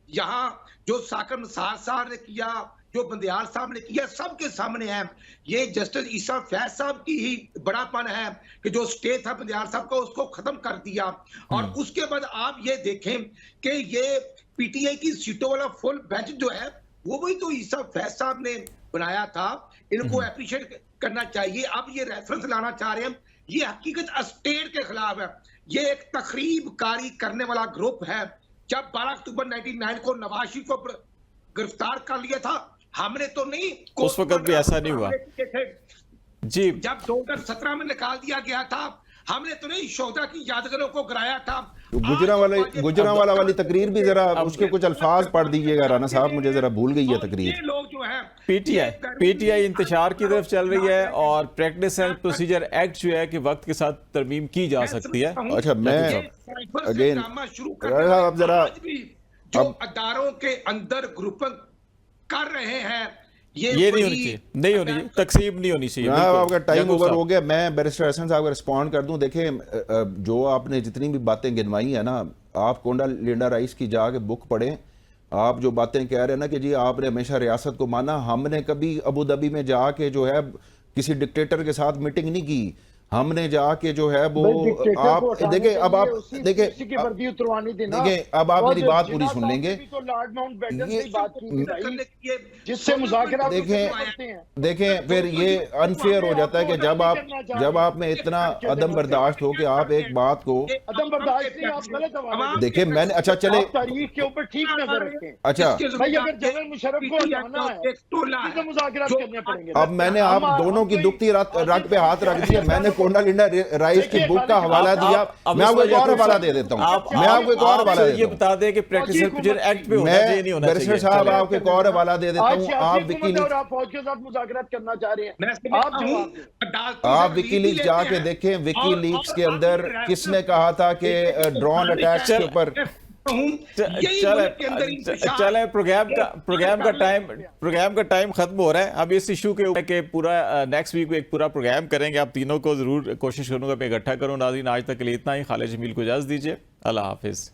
यहाँ जो साकर निसार साहब ने किया, जो बंदियाल साहब ने किया, सबके सामने है। ये जस्टिस ईसा फैज साहब की ही बड़ापन है कि जो स्टे था बंदियाल साहब का उसको खत्म कर दिया। और उसके बाद आप ये देखें कि ये पीटीआई की सीटों वाला फुल बेंच जो है वो भी तो ईसा फैज साहब ने बनाया था। इनको अप्रिशिएट करना चाहिए। अब ये रेफरेंस लाना चाह रहे हैं, ये हकीकत स्टेट के खिलाफ है। ये एक तखरीबकारी करने वाला ग्रुप है। जब 12 अक्टूबर 1999 को नवाज शरीफ को गिरफ्तार कर लिया था, हमने तो नहीं, उस वक्त भी ऐसा नहीं हुआ जी। जब 2017 में निकाल दिया गया था, हमने तो नहीं शोहदा की यादगारों को गिराया था। गुजरांवाला वाली तकरीर भी जरा उसके कुछ अल्फाज पढ़ दीजिएगा राणा साहब, मुझे जरा भूल गई है तकरीर। ये लोग जो है पीटीआई इंतशार की तरफ चल रही है और प्रैक्टिस एंड प्रोसीजर एक्ट जो है कि वक्त के साथ तरमीम की जा सकती है। अच्छा, मैं अगेन आप जरा जो अदारों के अंदर ग्रुपिंग कर रहे हैं, ये नहीं होनी चाहिए, नहीं होनी चाहिए, तकसीम नहीं होनी चाहिए। आपका टाइम ओवर हो गया। मैं बैरिस्टर हसन साहब को रिस्पॉन्ड कर दूं। देखें, जो आपने जितनी भी बातें गिनवाई है ना, आप कोंडा लिंडा राइस की जाके बुक पढ़ें। आप जो बातें कह रहे हैं ना कि जी आपने हमेशा रियासत को माना, हमने कभी अबू धाबी में जाके जो है किसी डिक्टेटर के साथ मीटिंग नहीं की। हमने जाके जो है वो भाई डिक्टेटर को आप हटाने देखें, के अब लिए आप उसी देखें, की वर्दी उतरवानी थी ना। देखें, अब आप और मेरी बात पूरी जिन्ना सुन साहब लेंगे। ने भी तो लॉर्ड माउंटबेटन ये- से बात की थी भाई, ये जिससे मुज़ाकरात देखें, करते हैं। देखें फिर ये अनफेयर हो जाता है कि जब आप में इतना अदम बर्दाश्त हो कि आप एक बात को अदम बर्दाश्त नहीं, आप गलत हवाले देखिए, मैंने अच्छा चले, आप तारीख के ऊपर ठीक नजर रखें। अच्छा भाई अगर जनरल मुशर्रफ को हटाना है तो मुज़ाकरात करने पड़ेंगे। अब मैंने आप दोनों की दुखती रग पे हाथ रख दिया। मैंने कोंडालिंडा राइस की बुक का हवाला दिया, मैं आपको एक और हवाला दे देता हूँ, मैं आपको एक और हवाला ये देता हूँ, बता दें कि प्रैक्टिस प्रोसीजर एक्ट पे होना चाहिए, नहीं मैं होना बैरिस्टर चाहिए। साहब चलें। आपको एक और हवाला दे देता आज हूँ। सियासी आप हुकूमत है और आप फौज के साथ मुज़ाकरात करना चाह रहे हैं, आप जवाब दें। आप विकीलीक्स जाके देखें, विकीलीक्स के अंदर किसने कहा था कि ड्रोन अटैक्स के ऊपर चले प्रोग्राम का टाइम खत्म हो रहा है। अब इस इशू के ऊपर के पूरा नेक्स्ट वीक एक पूरा प्रोग्राम करेंगे। आप तीनों को जरूर कोशिश करूंगा मैं इकट्ठा करूं। नाज़रीन, आज तक के लिए इतना ही। खालिद जमील को इजाज़त दीजिए। अल्लाह हाफिज़।